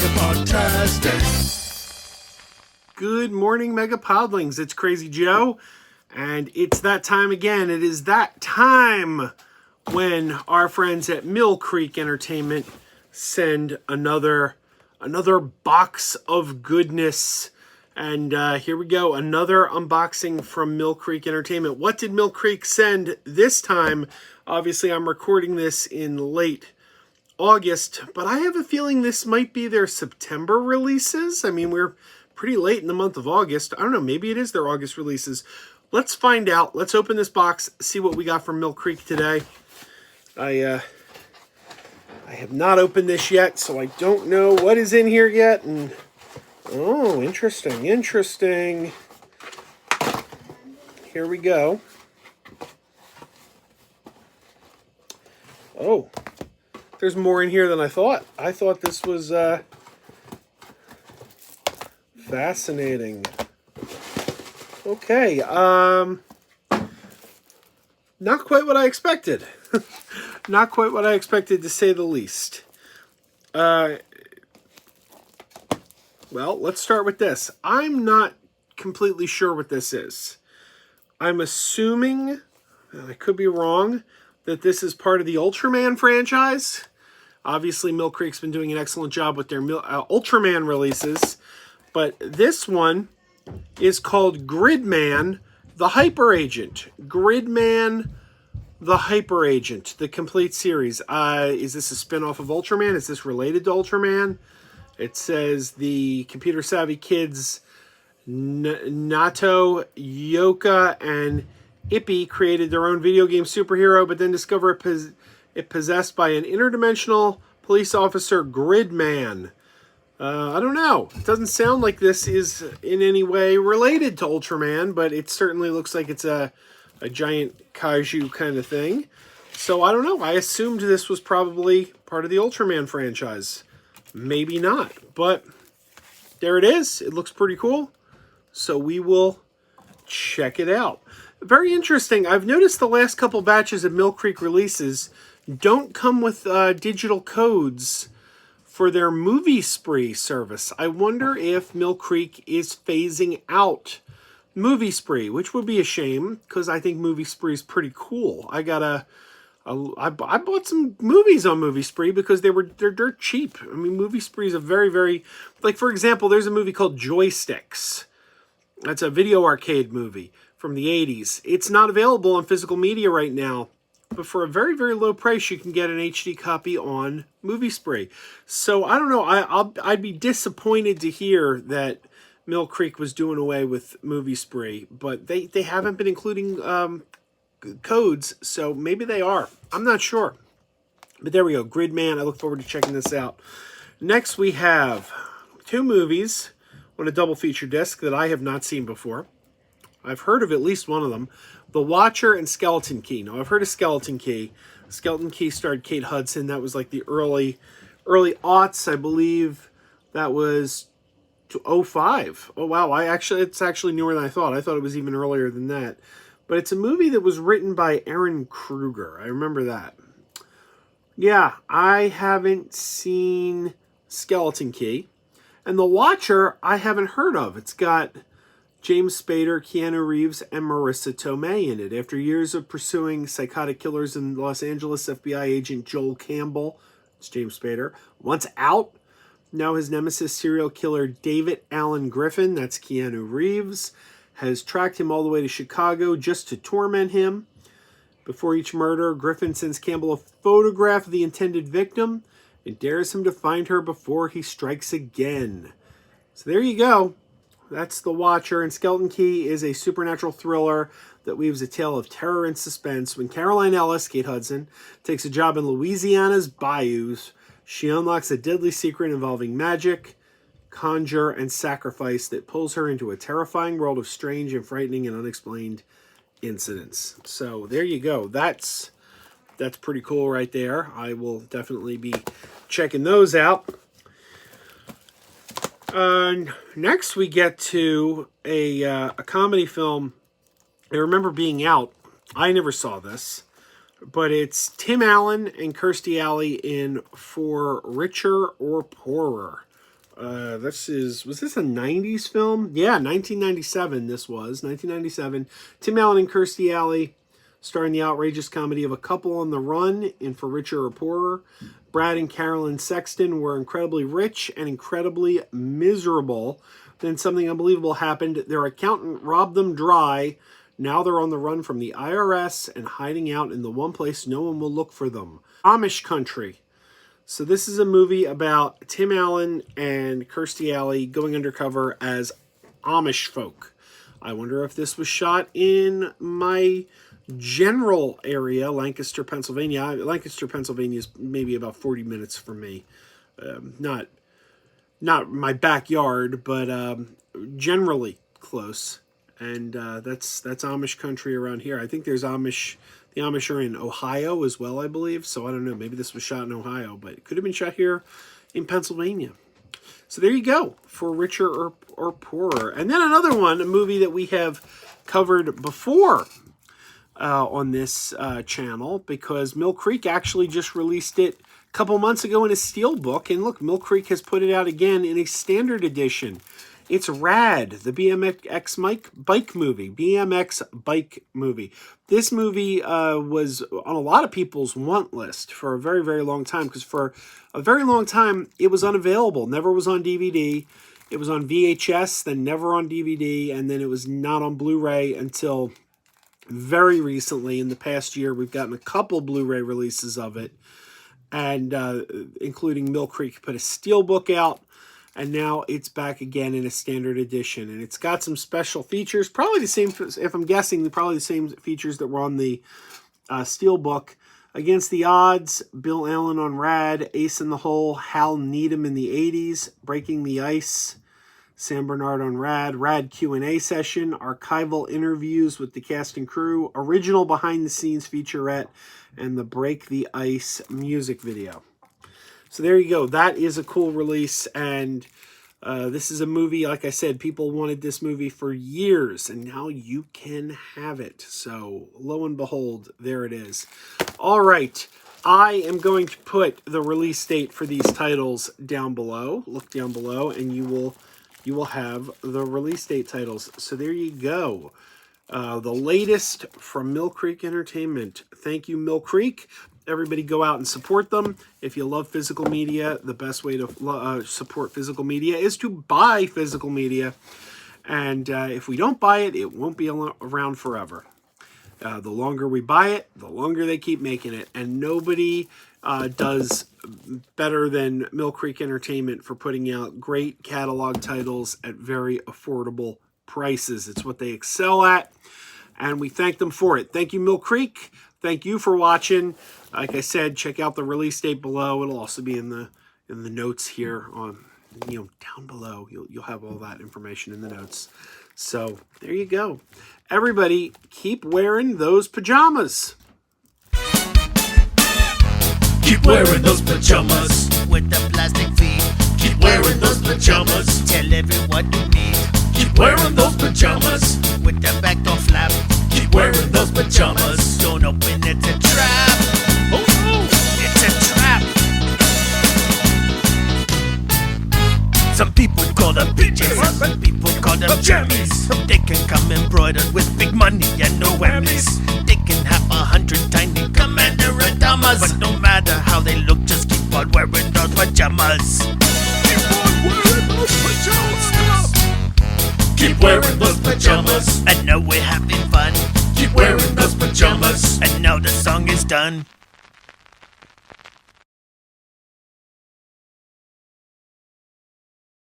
MegaPodTastic. Good morning, MegaPodlings. It's Crazy Joe, and it's that time again. It is that time when our friends at Mill Creek Entertainment send another box of goodness. And here we go, another unboxing from Mill Creek Entertainment. What did Mill Creek send this time? Obviously, I'm recording this in late August, but I have a feeling this might be their September releases. I mean, we're pretty late in the month of August. I don't know, maybe it is their August releases. Let's find out. Let's open this box, see what we got from Mill Creek today. I have not opened this yet, so I don't know what is in here yet. And oh, interesting. Here we go. Oh, there's more in here than I thought. I thought this was fascinating. Okay, not quite what I expected. Not quite what I expected, to say the least. Well, let's start with this. I'm not completely sure what this is. I'm assuming, and I could be wrong, that this is part of the Ultraman franchise. Obviously, Mill Creek's been doing an excellent job with their Ultraman releases. But this one is called Gridman, the Hyper Agent. Gridman, the Hyper Agent, the complete series. Is this a spin-off of Ultraman? Is this related to Ultraman? It says the computer-savvy kids Nato, Yoka, and Ippy created their own video game superhero, but then discover it possessed by an interdimensional police officer, Gridman. I don't know. It doesn't sound like this is in any way related to Ultraman, but it certainly looks like it's a giant kaiju kind of thing. So I don't know. I assumed this was probably part of the Ultraman franchise. Maybe not, but there it is. It looks pretty cool. So we will check it out. Very interesting. I've noticed the last couple batches of Mill Creek releases don't come with digital codes for their MovieSpree service. I wonder if Mill Creek is phasing out MovieSpree, which would be a shame because I think MovieSpree is pretty cool. I bought some movies on MovieSpree because they're dirt cheap. I mean, MovieSpree is a very, very, like, for example, there's a movie called Joysticks. That's a video arcade movie from the 80s. It's not available on physical media right now, but for a very, very low price, you can get an HD copy on MovieSpree. So I don't know. I'd be disappointed to hear that Mill Creek was doing away with MovieSpree, but they haven't been including codes, so maybe they are. I'm not sure. But there we go. Gridman. I look forward to checking this out. Next, we have two movies on a double feature disc that I have not seen before. I've heard of at least one of them. The Watcher and Skeleton Key. Now, I've heard of Skeleton Key. Skeleton Key starred Kate Hudson. That was like the early aughts, I believe. That was 2005. Oh, wow. It's actually newer than I thought. I thought it was even earlier than that. But it's a movie that was written by Aaron Kruger. I remember that. Yeah, I haven't seen Skeleton Key. And The Watcher, I haven't heard of. It's got James Spader, Keanu Reeves, and Marissa Tomei in it. After years of pursuing psychotic killers in Los Angeles, FBI agent Joel Campbell, it's James Spader, once out, now his nemesis serial killer David Allen Griffin, that's Keanu Reeves, has tracked him all the way to Chicago just to torment him. Before each murder, Griffin sends Campbell a photograph of the intended victim and dares him to find her before he strikes again. So there you go. That's The Watcher, and Skeleton Key is a supernatural thriller that weaves a tale of terror and suspense. When Caroline Ellis, Kate Hudson, takes a job in Louisiana's bayous, she unlocks a deadly secret involving magic, conjure, and sacrifice that pulls her into a terrifying world of strange and frightening and unexplained incidents. So there you go. That's pretty cool right there. I will definitely be checking those out. Next, we get to a comedy film. I remember being out. I never saw this, but it's Tim Allen and Kirstie Alley in For Richer or Poorer. Was this a 90s film? Yeah, 1997 this was. 1997. Tim Allen and Kirstie Alley, starring the outrageous comedy of a couple on the run in For Richer or Poorer. Brad and Carolyn Sexton were incredibly rich and incredibly miserable. Then something unbelievable happened. Their accountant robbed them dry. Now they're on the run from the IRS and hiding out in the one place no one will look for them. Amish Country. So this is a movie about Tim Allen and Kirstie Alley going undercover as Amish folk. I wonder if this was shot in my general area, Lancaster, Pennsylvania. Lancaster, Pennsylvania is maybe about 40 minutes from me. Not my backyard, but generally close. And that's Amish country around here. I think there's Amish. The Amish are in Ohio as well, I believe. So I don't know. Maybe this was shot in Ohio, but it could have been shot here in Pennsylvania. So there you go, For Richer or Poorer. And then another one, a movie that we have covered before on this channel, because Mill Creek actually just released it a couple months ago in a steelbook. And look, Mill Creek has put it out again in a standard edition. It's Rad, the BMX bike movie. BMX bike movie. This movie was on a lot of people's want list for a very, very long time, because for a very long time it was unavailable. Never was on DVD. It was on VHS, then never on DVD, and then it was not on Blu-ray until very recently. In the past year, we've gotten a couple Blu-ray releases of it, and including Mill Creek put a steelbook out. And now it's back again in a standard edition. And it's got some special features. Probably the same, if I'm guessing, probably the same features that were on the steelbook. Against the Odds, Bill Allen on Rad, Ace in the Hole, Hal Needham in the 80s, Breaking the Ice, Sam Bernard on Rad Q&A session, archival interviews with the cast and crew, original behind-the-scenes featurette, and the Break the Ice music video. So there you go. That is a cool release, and this is a movie, like I said, people wanted this movie for years, and now you can have it. So lo and behold, there it is. All right, I am going to put the release date for these titles down below. Look down below, and you will have the release date titles. So there you go. The latest from Mill Creek Entertainment. Thank you, Mill Creek. Everybody go out and support them. If you love physical media, the best way to support physical media is to buy physical media. And if we don't buy it, it won't be around forever. The longer we buy it, the longer they keep making it. And nobody does better than Mill Creek Entertainment for putting out great catalog titles at very affordable prices. It's what they excel at, and we thank them for it. Thank you, Mill Creek. Thank you for watching. Like I said, check out the release date below. It'll also be in the notes here on, down below. You'll have all that information in the notes. So there you go. Everybody, keep wearing those pajamas. Keep wearing those pajamas with the plastic feet. Keep wearing those pajamas. Tell everyone you meet. Keep wearing those pajamas with the back door flap. Keep wearing those pajamas. Don't open, it's a trap. Oh no, it's a trap. Some people call them PJs, some people call them jammies. They can come embroidered with big money and no whammies. They can have 100 tiny commander adamas, but no matter how they look, just keep on wearing those pajamas. Keep on wearing those pajamas. Keep wearing those pajamas. And now we're having fun. Keep wearing those pajamas. And now the song is done.